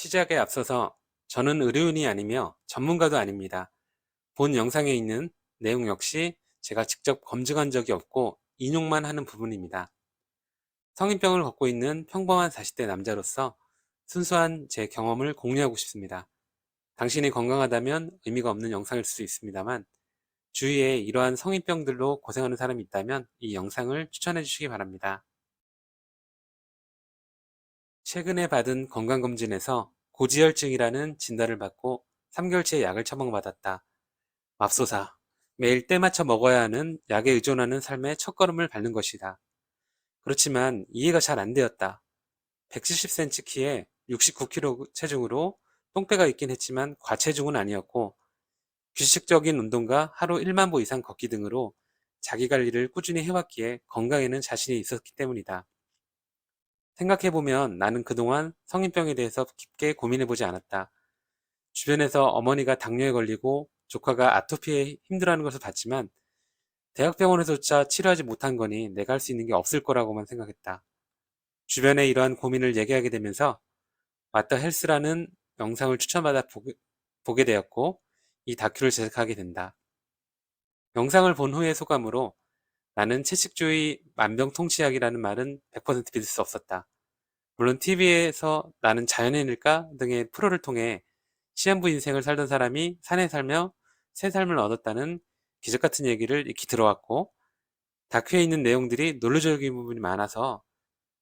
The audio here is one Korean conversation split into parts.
시작에 앞서서 저는 의료인이 아니며 전문가도 아닙니다. 본 영상에 있는 내용 역시 제가 직접 검증한 적이 없고 인용만 하는 부분입니다. 성인병을 갖고 있는 평범한 40대 남자로서 순수한 제 경험을 공유하고 싶습니다. 당신이 건강하다면 의미가 없는 영상일 수도 있습니다만 주위에 이러한 성인병들로 고생하는 사람이 있다면 이 영상을 추천해 주시기 바랍니다. 최근에 받은 건강검진에서 고지혈증이라는 진단을 받고 3개월치의 약을 처방받았다. 맙소사, 매일 때 맞춰 먹어야 하는 약에 의존하는 삶의 첫걸음을 밟는 것이다. 그렇지만 이해가 잘 안 되었다. 170cm 키에 69kg 체중으로 똥배가 있긴 했지만 과체중은 아니었고 규칙적인 운동과 하루 1만 보 이상 걷기 등으로 자기 관리를 꾸준히 해왔기에 건강에는 자신이 있었기 때문이다. 생각해보면 나는 그동안 성인병에 대해서 깊게 고민해보지 않았다. 주변에서 어머니가 당뇨에 걸리고 조카가 아토피에 힘들어하는 것을 봤지만 대학병원에서조차 치료하지 못한 거니 내가 할 수 있는 게 없을 거라고만 생각했다. 주변에 이러한 고민을 얘기하게 되면서 왓더 헬스라는 영상을 추천받아 보게 되었고 이 다큐를 제작하게 된다. 영상을 본 후의 소감으로 나는 채식주의 만병통치약이라는 말은 100% 믿을 수 없었다. 물론 TV에서 나는 자연인일까 등의 프로를 통해 시한부 인생을 살던 사람이 산에 살며 새 삶을 얻었다는 기적 같은 얘기를 익히 들어왔고 다큐에 있는 내용들이 논리적인 부분이 많아서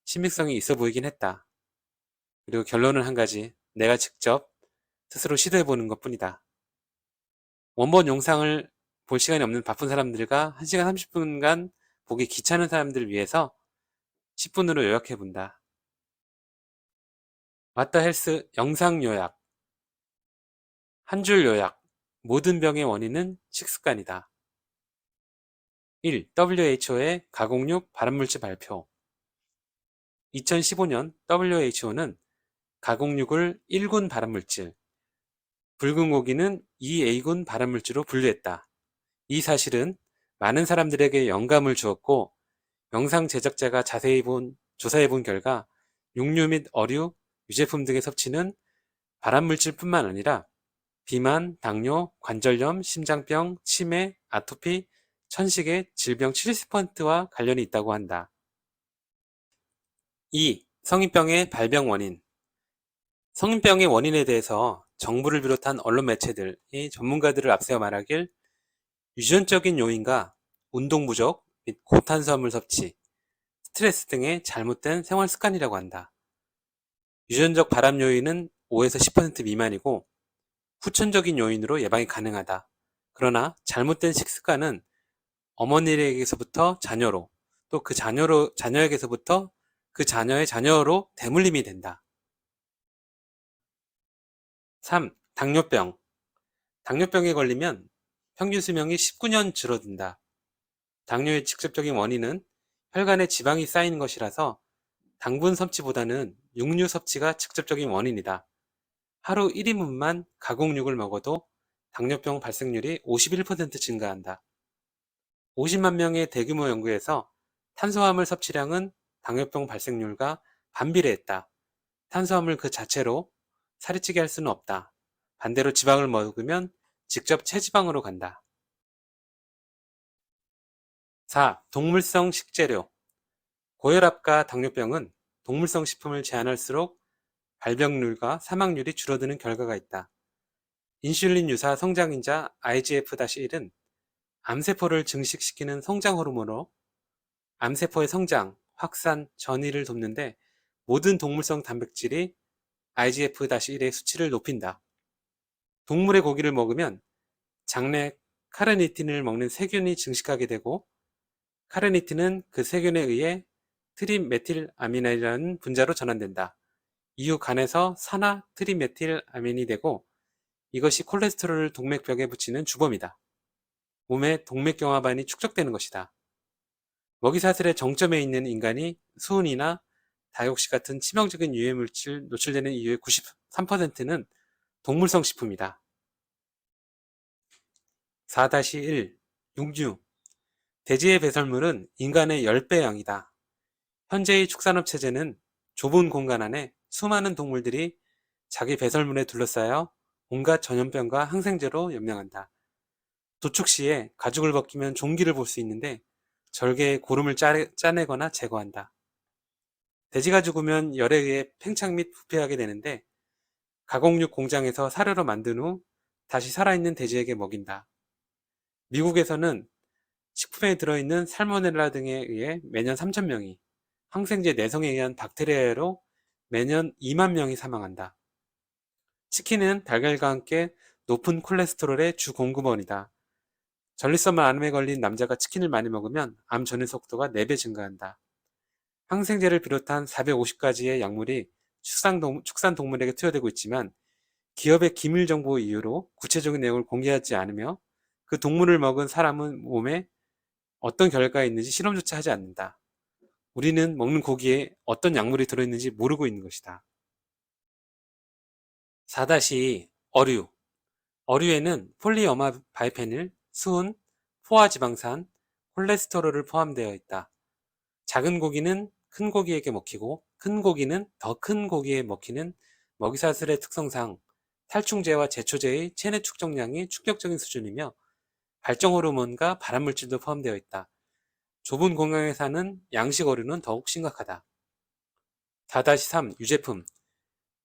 신빙성이 있어 보이긴 했다. 그리고 결론은 한 가지, 내가 직접 스스로 시도해보는 것 뿐이다. 원본 영상을 볼 시간이 없는 바쁜 사람들과 1시간 30분간 보기 귀찮은 사람들을 위해서 10분으로 요약해본다. 왓더 헬스 영상 요약. 한 줄 요약. 모든 병의 원인은 식습관이다. 1. WHO의 가공육 발암물질 발표. 2015년 WHO는 가공육을 1군 발암물질, 붉은 고기는 2A군 발암물질로 분류했다. 이 사실은 많은 사람들에게 영감을 주었고 영상 제작자가 자세히 조사해 본 결과 육류 및 어류, 유제품 등의 섭취는 발암물질뿐만 아니라 비만, 당뇨, 관절염, 심장병, 치매, 아토피, 천식의 질병 70%와 관련이 있다고 한다. 2. 성인병의 발병 원인. 성인병의 원인에 대해서 정부를 비롯한 언론 매체들이 전문가들을 앞세워 말하길 유전적인 요인과 운동 부족 및 고탄수화물 섭취, 스트레스 등의 잘못된 생활 습관이라고 한다. 유전적 발암 요인은 5에서 10% 미만이고 후천적인 요인으로 예방이 가능하다. 그러나 잘못된 식습관은 어머니에게서부터 자녀로, 또 그 자녀에게서부터 그 자녀의 자녀로 대물림이 된다. 3. 당뇨병. 당뇨병에 걸리면 평균 수명이 19년 줄어든다. 당뇨의 직접적인 원인은 혈관에 지방이 쌓이는 것이라서 당분 섭취보다는 육류 섭취가 직접적인 원인이다. 하루 1인분만 가공육을 먹어도 당뇨병 발생률이 51% 증가한다. 50만 명의 대규모 연구에서 탄수화물 섭취량은 당뇨병 발생률과 반비례했다. 탄수화물 그 자체로 살이 찌게 할 수는 없다. 반대로 지방을 먹으면 직접 체지방으로 간다. 4. 동물성 식재료. 고혈압과 당뇨병은 동물성 식품을 제한할수록 발병률과 사망률이 줄어드는 결과가 있다. 인슐린 유사 성장인자 IGF-1은 암세포를 증식시키는 성장 호르몬으로 암세포의 성장, 확산, 전이를 돕는데 모든 동물성 단백질이 IGF-1의 수치를 높인다. 동물의 고기를 먹으면 장내 카르니틴을 먹는 세균이 증식하게 되고 카르니틴은 그 세균에 의해 트리메틸아민이라는 분자로 전환된다. 이후 간에서 산화 트리메틸아민이 되고 이것이 콜레스테롤을 동맥벽에 붙이는 주범이다. 몸에 동맥경화반이 축적되는 것이다. 먹이사슬의 정점에 있는 인간이 수은이나 다이옥시 같은 치명적인 유해물질 노출되는 이유의 93%는 동물성 식품이다. 4-1. 육류. 돼지의 배설물은 인간의 10배 양이다. 현재의 축산업 체제는 좁은 공간 안에 수많은 동물들이 자기 배설물에 둘러싸여 온갖 전염병과 항생제로 연명한다. 도축 시에 가죽을 벗기면 종기를 볼 수 있는데 절개에 고름을 짜내거나 제거한다. 돼지가 죽으면 열에 의해 팽창 및 부패하게 되는데 가공육 공장에서 사료로 만든 후 다시 살아있는 돼지에게 먹인다. 미국에서는 식품에 들어있는 살모넬라 등에 의해 매년 3,000명이, 항생제 내성에 의한 박테리아로 매년 2만 명이 사망한다. 치킨은 달걀과 함께 높은 콜레스테롤의 주 공급원이다. 전립선 암에 걸린 남자가 치킨을 많이 먹으면 암 전이 속도가 4배 증가한다. 항생제를 비롯한 450가지의 약물이 축산동물에게 투여되고 있지만 기업의 기밀 정보 이유로 구체적인 내용을 공개하지 않으며 그 동물을 먹은 사람은 몸에 어떤 결과가 있는지 실험조차 하지 않는다. 우리는 먹는 고기에 어떤 약물이 들어있는지 모르고 있는 것이다. 4-2 어류. 어류에는 폴리어마바이페닐, 수은, 포화지방산, 콜레스테롤을 포함되어 있다. 작은 고기는 큰 고기에게 먹히고 큰 고기는 더 큰 고기에 먹히는 먹이사슬의 특성상 살충제와 제초제의 체내 축적량이 충격적인 수준이며 발정 호르몬과 발암물질도 포함되어 있다. 좁은 공간에 사는 양식 어류는 더욱 심각하다. 4-3 유제품.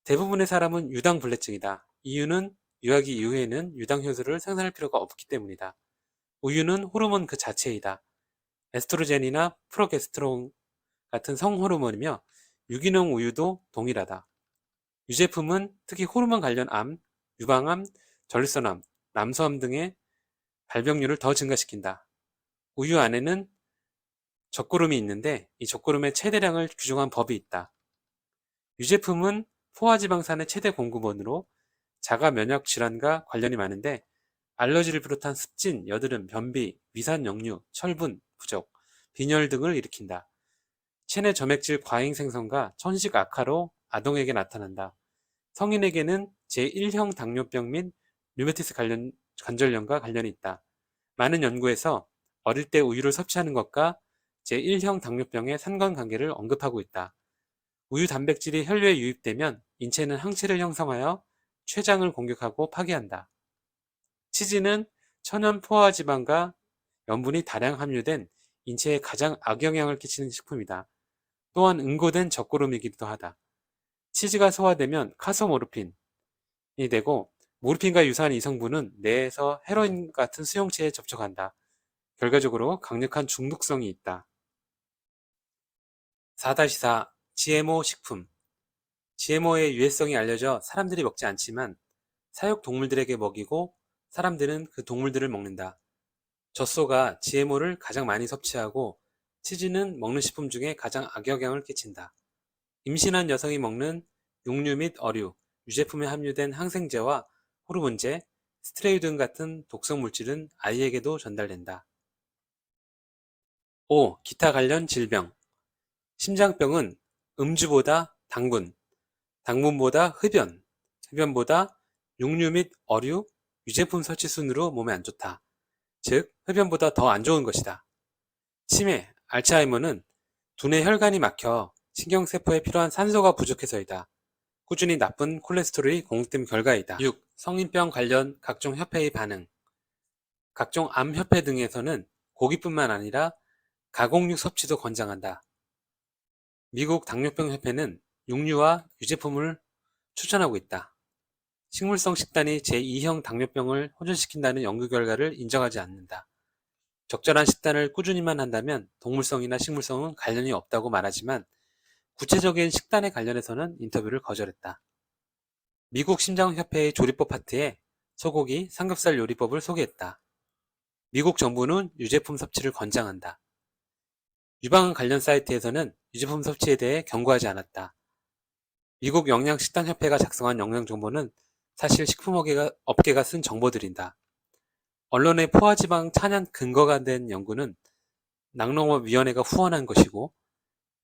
대부분의 사람은 유당불내증이다. 이유는 유아기 이후에는 유당 효소를 생산할 필요가 없기 때문이다. 우유는 호르몬 그 자체이다. 에스트로겐이나 프로게스테론 같은 성호르몬이며 유기농 우유도 동일하다. 유제품은 특히 호르몬 관련 암, 유방암, 전립선암, 남소암 등의 발병률을 더 증가시킨다. 우유 안에는 젖구름이 있는데 이 젖구름의 최대량을 규정한 법이 있다. 유제품은 포화지방산의 최대 공급원으로 자가 면역 질환과 관련이 많은데 알러지를 비롯한 습진, 여드름, 변비, 위산 역류, 철분 부족, 빈혈 등을 일으킨다. 체내 점액질 과잉 생성과 천식 악화로 아동에게 나타난다. 성인에게는 제1형 당뇨병 및 류마티스 관절염과 관련이 있다. 많은 연구에서 어릴 때 우유를 섭취하는 것과 제1형 당뇨병의 상관관계를 언급하고 있다. 우유 단백질이 혈류에 유입되면 인체는 항체를 형성하여 췌장을 공격하고 파괴한다. 치즈는 천연 포화지방과 염분이 다량 함유된 인체에 가장 악영향을 끼치는 식품이다. 또한 응고된 젖구름이기도 하다. 치즈가 소화되면 카소모르핀이 되고 모르핀과 유사한 이 성분은 뇌에서 헤로인 같은 수용체에 접촉한다. 결과적으로 강력한 중독성이 있다. 4-4 GMO 식품. GMO의 유해성이 알려져 사람들이 먹지 않지만 사육 동물들에게 먹이고 사람들은 그 동물들을 먹는다. 젖소가 GMO를 가장 많이 섭취하고 치즈는 먹는 식품 중에 가장 악영향을 끼친다. 임신한 여성이 먹는 육류 및 어류, 유제품에 함유된 항생제와 호르몬제, 스테로이드 같은 독성 물질은 아이에게도 전달된다. 5. 기타 관련 질병. 심장병은 음주보다 당분, 당분보다 흡연, 흡연보다 육류 및 어류, 유제품 섭취 순으로 몸에 안 좋다. 즉, 흡연보다 더 안 좋은 것이다. 치매, 알츠하이머는 두뇌 혈관이 막혀 신경세포에 필요한 산소가 부족해서이다. 꾸준히 나쁜 콜레스테롤이 공급된 결과이다. 6. 성인병 관련 각종 협회의 반응. 각종 암협회 등에서는 고기뿐만 아니라 가공육 섭취도 권장한다. 미국 당뇨병 협회는 육류와 유제품을 추천하고 있다. 식물성 식단이 제2형 당뇨병을 호전시킨다는 연구 결과를 인정하지 않는다. 적절한 식단을 꾸준히만 한다면 동물성이나 식물성은 관련이 없다고 말하지만 구체적인 식단에 관련해서는 인터뷰를 거절했다. 미국 심장협회의 조리법 파트에 소고기, 삼겹살 요리법을 소개했다. 미국 정부는 유제품 섭취를 권장한다. 유방 관련 사이트에서는 유제품 섭취에 대해 경고하지 않았다. 미국 영양식단협회가 작성한 영양정보는 사실 식품업계가 쓴 정보들이다. 언론의 포화지방 찬양 근거가 된 연구는 낙농업위원회가 후원한 것이고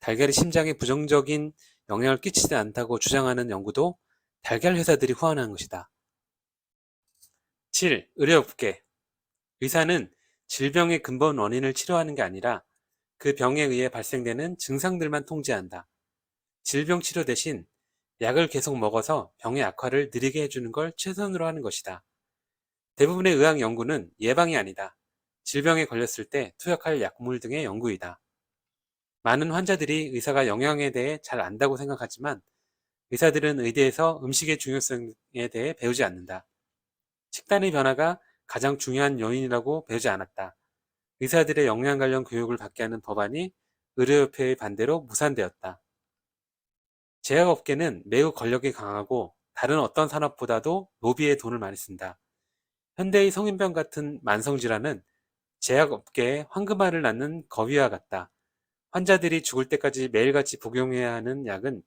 달걀이 심장에 부정적인 영향을 끼치지 않다고 주장하는 연구도 달걀 회사들이 후원한 것이다. 7. 의료업계. 의사는 질병의 근본 원인을 치료하는 게 아니라 그 병에 의해 발생되는 증상들만 통제한다. 질병 치료 대신 약을 계속 먹어서 병의 악화를 느리게 해주는 걸 최선으로 하는 것이다. 대부분의 의학 연구는 예방이 아니다. 질병에 걸렸을 때 투약할 약물 등의 연구이다. 많은 환자들이 의사가 영양에 대해 잘 안다고 생각하지만 의사들은 의대에서 음식의 중요성에 대해 배우지 않는다. 식단의 변화가 가장 중요한 요인이라고 배우지 않았다. 의사들의 영양 관련 교육을 받게 하는 법안이 의료협회의 반대로 무산되었다. 제약업계는 매우 권력이 강하고 다른 어떤 산업보다도 로비에 돈을 많이 쓴다. 현대의 성인병 같은 만성질환은 제약업계의 황금알을 낳는 거위와 같다. 환자들이 죽을 때까지 매일같이 복용해야 하는 약은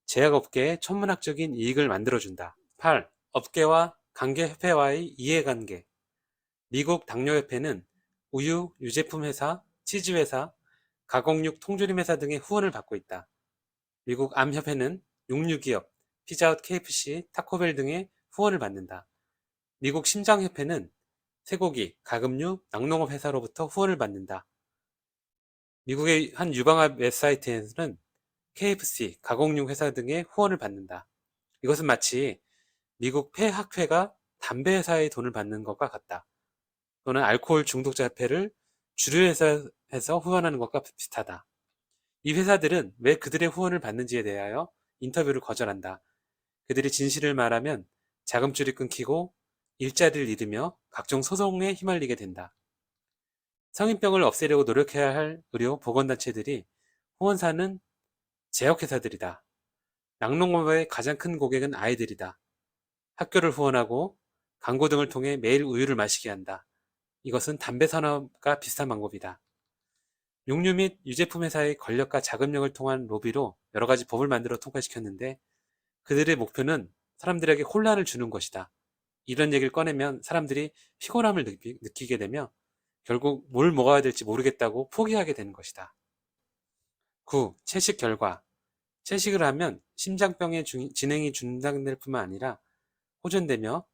제약업계에 천문학적인 이익을 만들어준다. 8. 업계와 관계협회와의 이해관계. 미국 당뇨협회는 우유, 유제품 회사, 치즈 회사, 가공육 통조림 회사 등의 후원을 받고 있다. 미국 암협회는 육류기업, 피자헛 KFC, 타코벨 등의 후원을 받는다. 미국 심장협회는 쇠고기, 가금류, 낙농업 회사로부터 후원을 받는다. 미국의 한 유방암 웹사이트에서는 KFC, 가공육 회사 등의 후원을 받는다. 이것은 마치 미국 폐학회가 담배 회사의 돈을 받는 것과 같다. 또는 알코올 중독자 협회를 주류회사에서 후원하는 것과 비슷하다. 이 회사들은 왜 그들의 후원을 받는지에 대하여 인터뷰를 거절한다. 그들이 진실을 말하면 자금줄이 끊기고 일자리를 잃으며 각종 소송에 휘말리게 된다. 성인병을 없애려고 노력해야 할 의료 보건단체들이 후원사는 제약회사들이다. 낙농업의 가장 큰 고객은 아이들이다. 학교를 후원하고 광고 등을 통해 매일 우유를 마시게 한다. 이것은 담배 산업과 비슷한 방법이다. 육류 및 유제품 회사의 권력과 자금력을 통한 로비로 여러 가지 법을 만들어 통과시켰는데 그들의 목표는 사람들에게 혼란을 주는 것이다. 이런 얘기를 꺼내면 사람들이 피곤함을 느끼게 되며 결국 뭘 먹어야 될지 모르겠다고 포기하게 되는 것이다. 9. 채식 결과. 채식을 하면 심장병의 진행이 중단될 뿐만 아니라 호전되며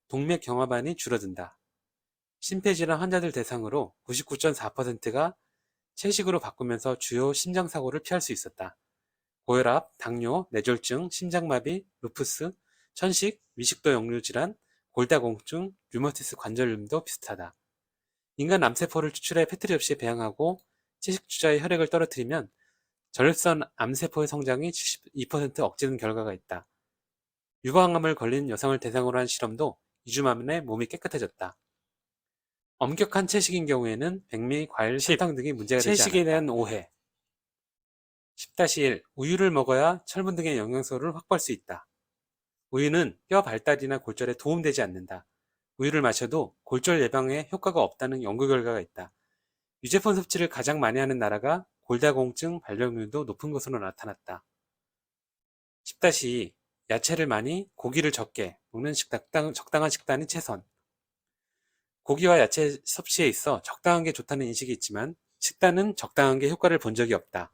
동맥 경화반이 줄어든다. 심폐질환 환자들 대상으로 99.4%가 채식으로 바꾸면서 주요 심장사고를 피할 수 있었다. 고혈압, 당뇨, 뇌졸중, 심장마비, 루푸스, 천식, 미식도 역류질환, 골다공증, 류머티스 관절염도 비슷하다. 인간 암세포를 추출해 패트리 없이 배양하고 채식주자의 혈액을 떨어뜨리면 전립선 암세포의 성장이 72% 억제된 결과가 있다. 유방암을 걸린 여성을 대상으로 한 실험도 2주 만에 몸이 깨끗해졌다. 엄격한 채식인 경우에는 백미, 과일, 설탕 등이 문제가 되지 않았다. 채식에 대한 오해. 10-1. 우유를 먹어야 철분 등의 영양소를 확보할 수 있다. 우유는 뼈 발달이나 골절에 도움되지 않는다. 우유를 마셔도 골절 예방에 효과가 없다는 연구 결과가 있다. 유제품 섭취를 가장 많이 하는 나라가 골다공증 발병률도 높은 것으로 나타났다. 10-2. 야채를 많이, 고기를 적게 먹는 적당한 식단이 최선. 고기와 야채 섭취에 있어 적당한 게 좋다는 인식이 있지만 식단은 적당한 게 효과를 본 적이 없다.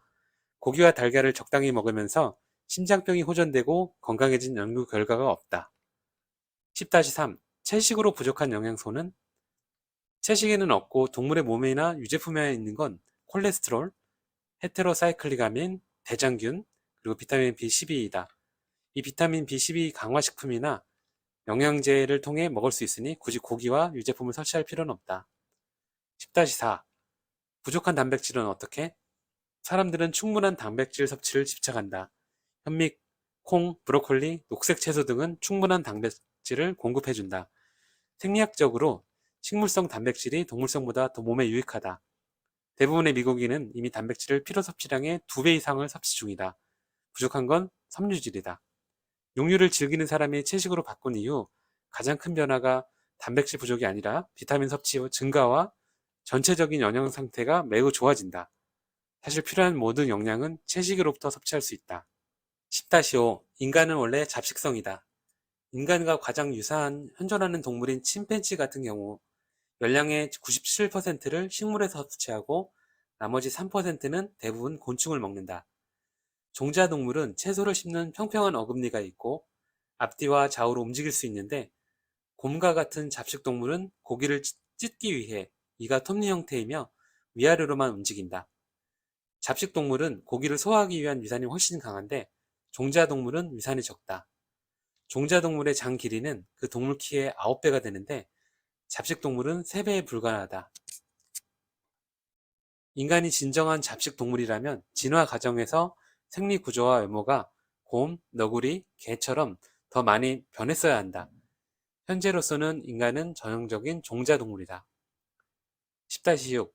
고기와 달걀을 적당히 먹으면서 심장병이 호전되고 건강해진 연구 결과가 없다. 10-3. 채식으로 부족한 영양소는 채식에는 없고 동물의 몸이나 유제품에 있는 건 콜레스테롤, 헤테로사이클리가민, 대장균, 그리고 비타민 B12이다. 이 비타민 B12 강화식품이나 영양제를 통해 먹을 수 있으니 굳이 고기와 유제품을 섭취할 필요는 없다. 10-4. 부족한 단백질은 어떻게? 사람들은 충분한 단백질 섭취를 집착한다. 현미, 콩, 브로콜리, 녹색 채소 등은 충분한 단백질을 공급해준다. 생리학적으로 식물성 단백질이 동물성보다 더 몸에 유익하다. 대부분의 미국인은 이미 단백질을 필요 섭취량의 2배 이상을 섭취 중이다. 부족한 건 섬유질이다. 육류를 즐기는 사람이 채식으로 바꾼 이후 가장 큰 변화가 단백질 부족이 아니라 비타민 섭취 증가와 전체적인 영양 상태가 매우 좋아진다. 사실 필요한 모든 영양은 채식으로부터 섭취할 수 있다. 10-5. 인간은 원래 잡식성이다. 인간과 가장 유사한 현존하는 동물인 침팬지 같은 경우 열량의 97%를 식물에서 섭취하고 나머지 3%는 대부분 곤충을 먹는다. 종자동물은 채소를 씹는 평평한 어금니가 있고 앞뒤와 좌우로 움직일 수 있는데 곰과 같은 잡식동물은 고기를 찢기 위해 이가 톱니 형태이며 위아래로만 움직인다. 잡식동물은 고기를 소화하기 위한 위산이 훨씬 강한데 종자동물은 위산이 적다. 종자동물의 장 길이는 그 동물 키의 9배가 되는데 잡식동물은 3배에 불과하다. 인간이 진정한 잡식동물이라면 진화 과정에서 생리 구조와 외모가 곰, 너구리, 개처럼 더 많이 변했어야 한다. 현재로서는 인간은 전형적인 종자동물이다. 10-6.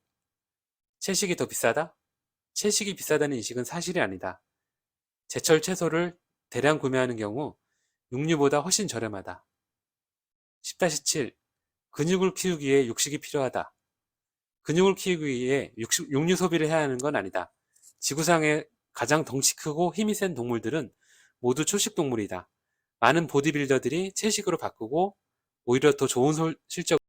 채식이 더 비싸다? 채식이 비싸다는 인식은 사실이 아니다. 제철 채소를 대량 구매하는 경우 육류보다 훨씬 저렴하다. 10-7. 근육을 키우기 위해 육식이 필요하다. 근육을 키우기 위해 육류 소비를 해야 하는 건 아니다. 지구상의 가장 덩치 크고 힘이 센 동물들은 모두 초식 동물이다. 많은 보디빌더들이 채식으로 바꾸고 오히려 더 좋은 실적